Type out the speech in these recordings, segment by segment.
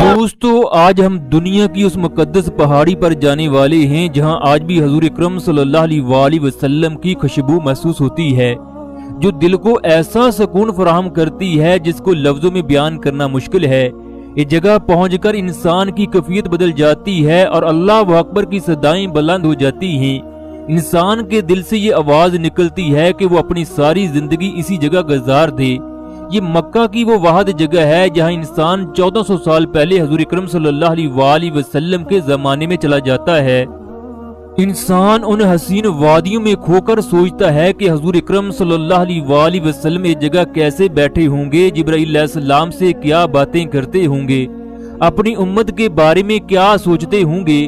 دوستو، آج ہم دنیا کی اس مقدس پہاڑی پر جانے والے ہیں جہاں آج بھی حضور اکرم صلی اللہ علیہ وسلم کی خوشبو محسوس ہوتی ہے، جو دل کو ایسا سکون فراہم کرتی ہے جس کو لفظوں میں بیان کرنا مشکل ہے۔ یہ جگہ پہنچ کر انسان کی کیفیت بدل جاتی ہے اور اللہ اکبر کی صدائیں بلند ہو جاتی ہیں۔ انسان کے دل سے یہ آواز نکلتی ہے کہ وہ اپنی ساری زندگی اسی جگہ گزار دے۔ یہ مکہ کی وہ واحد جگہ ہے جہاں انسان 1400 سال پہلے حضور اکرم صلی اللہ علیہ وسلم کے زمانے میں چلا جاتا ہے۔ انسان ان حسین وادیوں میں کھو کر سوچتا ہے کہ حضور اکرم صلی اللہ علیہ وسلم یہ جگہ کیسے بیٹھے ہوں گے، جبرائیل علیہ السلام سے کیا باتیں کرتے ہوں گے، اپنی امت کے بارے میں کیا سوچتے ہوں گے۔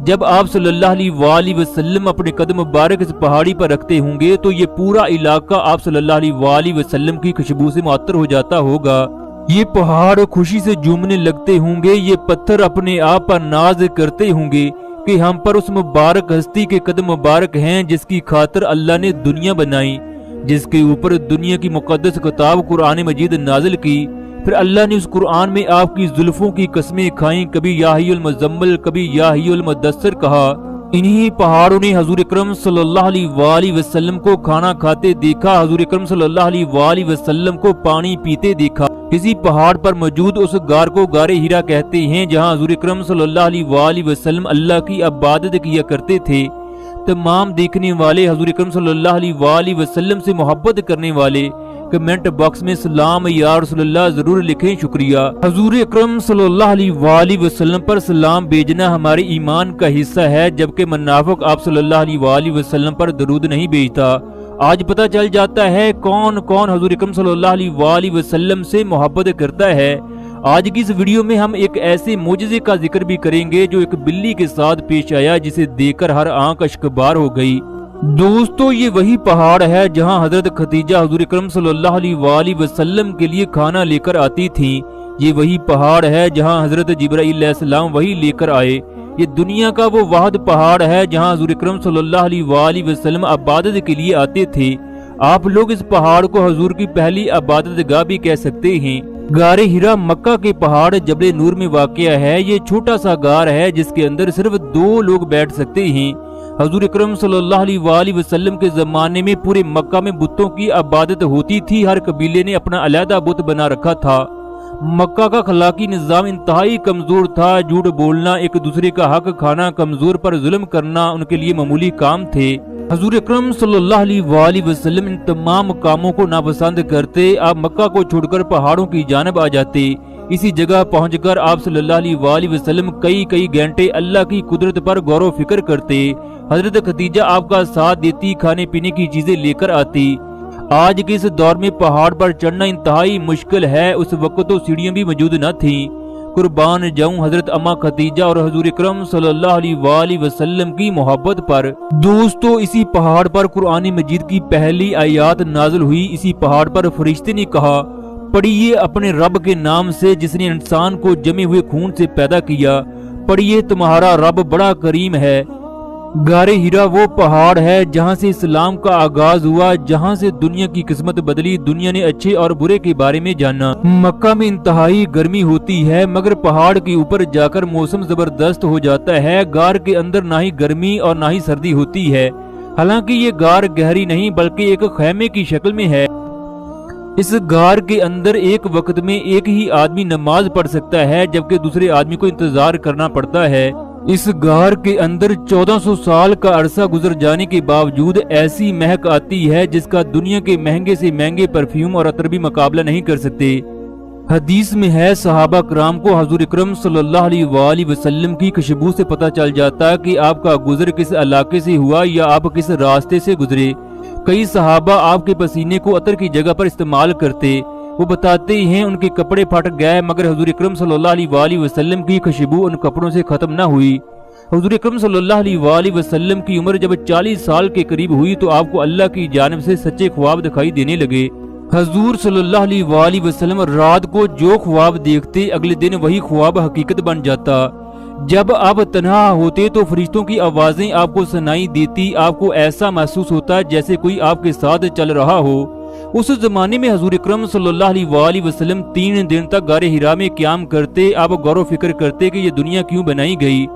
جب آپ صلی اللہ علیہ وسلم اپنے قدم مبارک اس پہاڑی پر رکھتے ہوں گے تو یہ پورا علاقہ آپ صلی اللہ علیہ وسلم کی خوشبو سے معطر ہو جاتا ہوگا۔ یہ پہاڑ خوشی سے جھومنے لگتے ہوں گے، یہ پتھر اپنے آپ پر ناز کرتے ہوں گے کہ ہم پر اس مبارک ہستی کے قدم مبارک ہیں جس کی خاطر اللہ نے دنیا بنائی، جس کے اوپر دنیا کی مقدس کتاب قرآن مجید نازل کی۔ پھر اللہ نے اس قرآن میں آپ کی زلفوں کی قسمیں کھائیں، کبھی یا ہی المزمل، کبھی یا ہی المدثر کہا۔ انہی پہاڑوں نے حضور اکرم صلی اللہ علیہ وسلم کو کھانا کھاتے دیکھا، حضور اکرم صلی اللہ علیہ وسلم کو پانی پیتے دیکھا۔ کسی پہاڑ پر موجود اس غار کو غار ہیرا کہتے ہیں جہاں حضور اکرم صلی اللہ علیہ وسلم اللہ کی عبادت کیا کرتے تھے۔ تمام دیکھنے والے حضور اکرم صلی اللہ علیہ وسلم سے محبت کرنے والے کمنٹ باکس میں سلام یا رسول اللہ ضرور لکھیں۔ شکریہ۔ حضور اکرم صلی اللہ علیہ وسلم پر سلام بھیجنا ہمارے ایمان کا حصہ ہے، جبکہ منافق آپ صلی اللہ علیہ وسلم پر درود نہیں بھیجتا۔ آج پتہ چل جاتا ہے کون کون حضور اکرم صلی اللہ علیہ وسلم سے محبت کرتا ہے۔ آج کی اس ویڈیو میں ہم ایک ایسے معجزے کا ذکر بھی کریں گے جو ایک بلی کے ساتھ پیش آیا، جسے دیکھ کر ہر آنکھ اشکبار ہو گئی۔ دوستو، یہ وہی پہاڑ ہے جہاں حضرت خدیجہ حضور اکرم صلی اللہ علیہ وسلم کے لیے کھانا لے کر آتی تھیں۔ یہ وہی پہاڑ ہے جہاں حضرت جبرائیل علیہ السلام وہی لے کر آئے۔ یہ دنیا کا وہ واحد پہاڑ ہے جہاں حضور اکرم صلی اللہ علیہ وسلم عبادت کے لیے آتے تھے۔ آپ لوگ اس پہاڑ کو حضور کی پہلی عبادت گاہ بھی کہہ سکتے ہیں۔ غار ہیرا مکہ کے پہاڑ جبل نور میں واقع ہے۔ یہ چھوٹا سا غار ہے جس کے اندر صرف 2 لوگ بیٹھ سکتے ہیں۔ حضور اکرم صلی اللہ علیہ وسلم کے زمانے میں پورے مکہ میں بتوں کی عبادت ہوتی تھی۔ ہر قبیلے نے اپنا علیحدہ بت بنا رکھا تھا۔ مکہ کا اخلاقی نظام انتہائی کمزور تھا۔ جھوٹ بولنا، ایک دوسرے کا حق کھانا، کمزور پر ظلم کرنا ان کے لیے معمولی کام تھے۔ حضور اکرم صلی اللہ علیہ وسلم ان تمام کاموں کو ناپسند کرتے۔ آپ مکہ کو چھوڑ کر پہاڑوں کی جانب آ جاتے۔ اسی جگہ پہنچ کر آپ صلی اللہ علیہ وسلم کئی گھنٹے اللہ کی قدرت پر غور و فکر کرتے۔ حضرت خدیجہ آپ کا ساتھ دیتی، کھانے پینے کی چیزیں لے کر آتی۔ آج کے اس دور میں پہاڑ پر چڑھنا انتہائی مشکل ہے، اس وقت تو سیڑھیاں بھی موجود نہ تھیں۔ قربان جاؤں حضرت اما خدیجہ اور حضور اکرم صلی اللہ علیہ وسلم کی محبت پر۔ دوستو، اسی پہاڑ پر قرآن مجید کی پہلی آیات نازل ہوئی۔ اسی پہاڑ پر فرشتے نے کہا، پڑھیے اپنے رب کے نام سے جس نے انسان کو جمے ہوئے خون سے پیدا کیا، پڑھیے تمہارا رب بڑا کریم ہے۔ غار ہیرا وہ پہاڑ ہے جہاں سے اسلام کا آغاز ہوا، جہاں سے دنیا کی قسمت بدلی، دنیا نے اچھے اور برے کے بارے میں جانا۔ مکہ میں انتہائی گرمی ہوتی ہے مگر پہاڑ کے اوپر جا کر موسم زبردست ہو جاتا ہے۔ غار کے اندر نہ ہی گرمی اور نہ ہی سردی ہوتی ہے۔ حالانکہ یہ غار گہری نہیں بلکہ ایک خیمے کی شکل میں ہے۔ اس غار کے اندر ایک وقت میں ایک ہی آدمی نماز پڑھ سکتا ہے، جبکہ دوسرے آدمی کو انتظار کرنا پڑتا ہے۔ اس غار کے اندر 1400 سال کا عرصہ گزر جانے کے باوجود ایسی مہک آتی ہے جس کا دنیا کے مہنگے سے مہنگے پرفیوم اور عطر بھی مقابلہ نہیں کر سکتے۔ حدیث میں ہے صحابہ کرام کو حضور اکرم صلی اللہ علیہ وسلم کی خوشبو سے پتہ چل جاتا کہ آپ کا گزر کس علاقے سے ہوا یا آپ کس راستے سے گزرے۔ کئی صحابہ آپ کے پسینے کو عطر کی جگہ پر استعمال کرتے۔ وہ بتاتے ہیں ان کے کپڑے پھٹ گئے مگر حضور اکرم صلی اللہ علیہ وسلم کی خوشبو ان کپڑوں سے ختم نہ ہوئی۔ حضور اکرم صلی اللہ علیہ وسلم کی عمر جب 40 سال کے قریب ہوئی تو آپ کو اللہ کی جانب سے سچے خواب دکھائی دینے لگے۔ حضور صلی اللہ علیہ وسلم رات کو جو خواب دیکھتے اگلے دن وہی خواب حقیقت بن جاتا۔ جب آپ تنہا ہوتے تو فرشتوں کی آوازیں آپ کو سنائی دیتی۔ آپ کو ایسا محسوس ہوتا جیسے کوئی آپ کے ساتھ چل رہا ہو۔ اس زمانے میں حضور اکرم صلی اللہ علیہ وسلم 3 دن تک غار ہرا میں قیام کرتے۔ آپ غور و فکر کرتے کہ یہ دنیا کیوں بنائی گئی،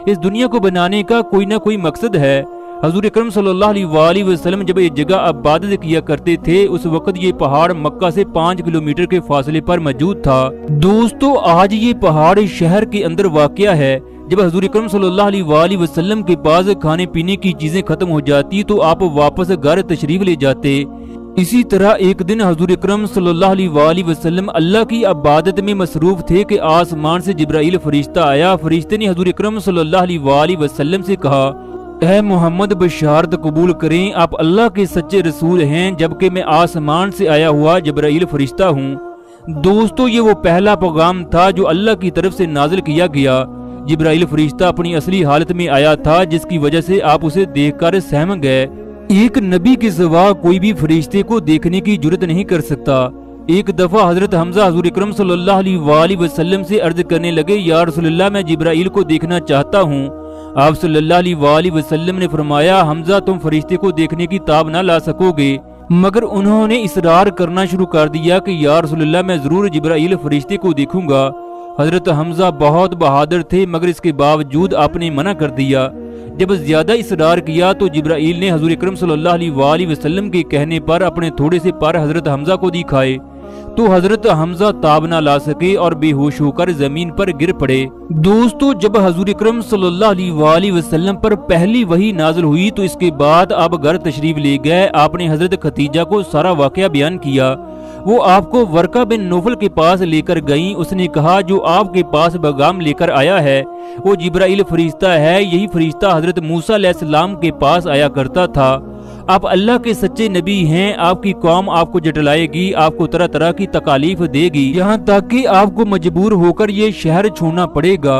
اس دنیا کو بنانے کا کوئی نہ کوئی مقصد ہے۔ حضور اکرم صلی اللہ علیہ وسلم جب یہ جگہ عبادت کیا کرتے تھے، اس وقت یہ پہاڑ مکہ سے 5 کلومیٹر کے فاصلے پر موجود تھا۔ دوستو، آج یہ پہاڑ شہر کے اندر واقع ہے۔ جب حضور اکرم صلی اللہ علیہ وسلم کے پاس کھانے پینے کی چیزیں ختم ہو جاتی تو آپ واپس گھر تشریف لے جاتے۔ اسی طرح ایک دن حضور اکرم صلی اللہ علیہ وسلم اللہ کی عبادت میں مصروف تھے کہ آسمان سے جبرائیل فرشتہ آیا۔ فرشتے نے حضور اکرم صلی اللہ علیہ وسلم سے کہا، اے محمد، بشارت قبول کریں، آپ اللہ کے سچے رسول ہیں، جبکہ میں آسمان سے آیا ہوا جبرائیل فرشتہ ہوں۔ دوستو، یہ وہ پہلا پیغام تھا جو اللہ کی طرف سے نازل کیا گیا۔ جبرائیل فرشتہ اپنی اصلی حالت میں آیا تھا، جس کی وجہ سے آپ اسے دیکھ کر سہم گئے۔ ایک نبی کے سوا کوئی بھی فرشتے کو دیکھنے کی جرت نہیں کر سکتا۔ ایک دفعہ حضرت حمزہ حضور اکرم صلی اللہ علیہ وسلم سے عرض کرنے لگے، یا رسول اللہ، میں جبرائیل کو دیکھنا چاہتا ہوں۔ آپ صلی اللہ علیہ وسلم نے فرمایا، حمزہ، تم فرشتے کو دیکھنے کی تاب نہ لا سکو گے۔ مگر انہوں نے اصرار کرنا شروع کر دیا کہ یا رسول اللہ، میں ضرور جبرائیل فرشتے کو دیکھوں گا۔ حضرت حمزہ بہت بہادر تھے، مگر اس کے باوجود آپ نے منع کر دیا۔ جب زیادہ اصرار کیا تو جبرائیل نے حضور اکرم صلی اللہ علیہ وسلم کے کہنے پر اپنے تھوڑے سے پر حضرت حمزہ کو دکھائے تو حضرت حمزہ تاب نہ لا سکے اور بے ہوش ہو کر زمین پر گر پڑے۔ دوستو، جب حضور اکرم صلی اللہ علیہ وسلم پر پہلی وحی نازل ہوئی تو اس کے بعد آپ گھر تشریف لے گئے۔ آپ نے حضرت خدیجہ کو سارا واقعہ بیان کیا۔ وہ آپ کو ورقہ بن نوفل کے پاس لے کر گئیں۔ اس نے کہا، جو آپ کے پاس پیغام لے کر آیا ہے وہ جبرائیل فرشتہ ہے، یہی فرشتہ حضرت موسیٰ علیہ السلام کے پاس آیا کرتا تھا۔ آپ اللہ کے سچے نبی ہیں، آپ کی قوم آپ کو جٹلائے گی، آپ کو طرح طرح کی تکالیف دے گی، یہاں تک کہ آپ کو مجبور ہو کر یہ شہر چھوڑنا پڑے گا۔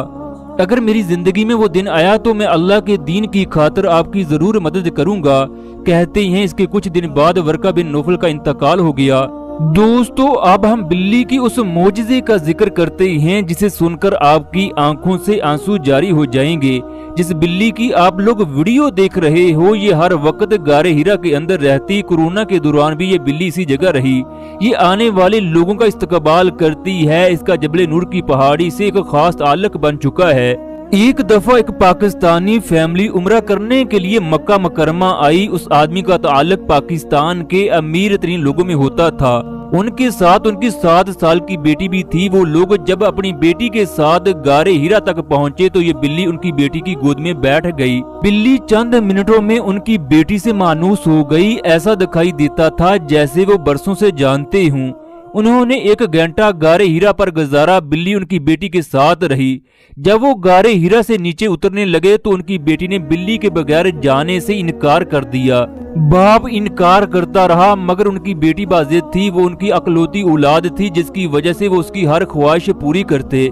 اگر میری زندگی میں وہ دن آیا تو میں اللہ کے دین کی خاطر آپ کی ضرور مدد کروں گا۔ کہتے ہیں اس کے کچھ دن بعد ورقہ بن نوفل کا انتقال ہو گیا۔ دوستو، اب ہم بلی کی اس معجزے کا ذکر کرتے ہیں جسے سن کر آپ کی آنکھوں سے آنسو جاری ہو جائیں گے۔ جس بلی کی آپ لوگ ویڈیو دیکھ رہے ہو، یہ ہر وقت غار ہرا کے اندر رہتی۔ کورونا کے دوران بھی یہ بلی اسی جگہ رہی۔ یہ آنے والے لوگوں کا استقبال کرتی ہے۔ اس کا جبل نور کی پہاڑی سے ایک خاص تعلق بن چکا ہے۔ ایک دفعہ ایک پاکستانی فیملی عمرہ کرنے کے لیے مکہ مکرمہ آئی۔ اس آدمی کا تعلق پاکستان کے امیر ترین لوگوں میں ہوتا تھا۔ ان کے ساتھ ان کی 7 سال کی بیٹی بھی تھی۔ وہ لوگ جب اپنی بیٹی کے ساتھ غار ہرا تک پہنچے تو یہ بلی ان کی بیٹی کی گود میں بیٹھ گئی۔ بلی چند منٹوں میں ان کی بیٹی سے مانوس ہو گئی۔ ایسا دکھائی دیتا تھا جیسے وہ برسوں سے جانتے ہوں۔ انہوں نے 1 گھنٹہ غار ہرا پر گزارا۔ بلی ان کی بیٹی کے ساتھ رہی۔ جب وہ غار ہرا سے نیچے اترنے لگے تو ان کی بیٹی نے بلی کے بغیر جانے سے انکار کر دیا۔ باپ انکار کرتا رہا، مگر ان کی بیٹی باضد تھی۔ وہ ان کی اکلوتی اولاد تھی، جس کی وجہ سے وہ اس کی ہر خواہش پوری کرتے۔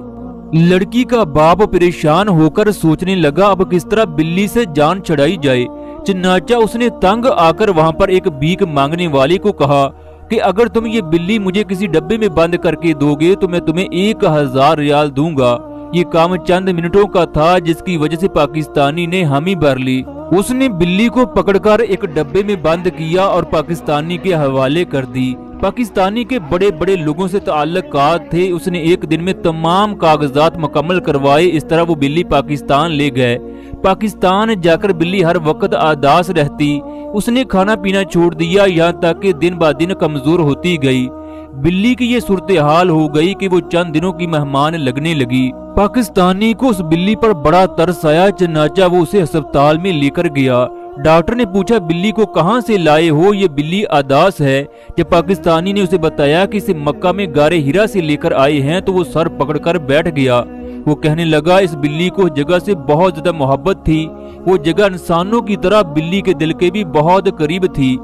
لڑکی کا باپ پریشان ہو کر سوچنے لگا اب کس طرح بلی سے جان چھڑائی جائے۔ چنانچہ اس نے تنگ آ کر وہاں پر ایک بھیک مانگنے والے کو کہا کہ اگر تم یہ بلی مجھے کسی ڈبے میں بند کر کے دو گے تو میں تمہیں 1000 ریال دوں گا۔ یہ کام چند منٹوں کا تھا، جس کی وجہ سے پاکستانی نے حامی بھر لی۔ اس نے بلی کو پکڑ کر ایک ڈبے میں بند کیا اور پاکستانی کے حوالے کر دی۔ پاکستانی کے بڑے بڑے لوگوں سے تعلقات تھے۔ اس نے ایک دن میں تمام کاغذات مکمل کروائے۔ اس طرح وہ بلی پاکستان لے گئے۔ پاکستان جا کر بلی ہر وقت اداس رہتی۔ اس نے کھانا پینا چھوڑ دیا، یہاں تک کہ دن با دن کمزور ہوتی گئی۔ بلی کی یہ صورتحال ہو گئی کہ وہ چند دنوں کی مہمان لگنے لگی۔ پاکستانی کو اس بلی پر بڑا ترس آیا، چنانچہ وہ اسے ہسپتال میں لے کر گیا۔ ڈاکٹر نے پوچھا بلی کو کہاں سے لائے ہو؟ یہ بلی اداس ہے۔ جب پاکستانی نے اسے بتایا کہ اسے مکہ میں غار ہرا سے لے کر آئے ہیں تو وہ سر پکڑ کر بیٹھ گیا۔ وہ کہنے لگا اس بلی کو جگہ سے بہت زیادہ محبت تھی۔ وہ جگہ انسانوں کی طرح بلی کے دل کے بھی بہت قریب تھی۔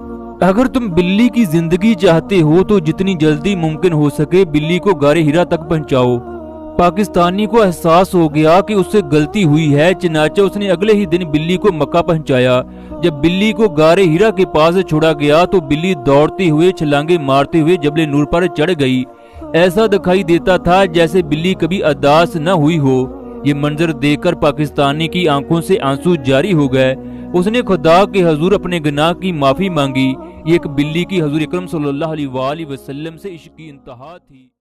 اگر تم بلی کی زندگی چاہتے ہو تو جتنی جلدی ممکن ہو سکے بلی کو غار ہرا تک پہنچاؤ۔ پاکستانی کو احساس ہو گیا کہ اس سے غلطی ہوئی ہے، چنانچہ اس نے اگلے ہی دن بلی کو مکہ پہنچایا۔ جب بلی کو غار ہرا کے پاس چھوڑا گیا تو بلی دوڑتے ہوئے چھلانگے مارتے ہوئے جبل نور پر چڑھ گئی۔ ایسا دکھائی دیتا تھا جیسے بلی کبھی اداس نہ ہوئی ہو۔ یہ منظر دیکھ کر پاکستانی کی آنکھوں سے آنسو جاری ہو گئے۔ اس نے خدا کے حضور اپنے گناہ کی معافی مانگی۔ یہ ایک بلی کی حضور اکرم صلی اللہ علیہ وآلہ وسلم سے عشق کی انتہا تھی۔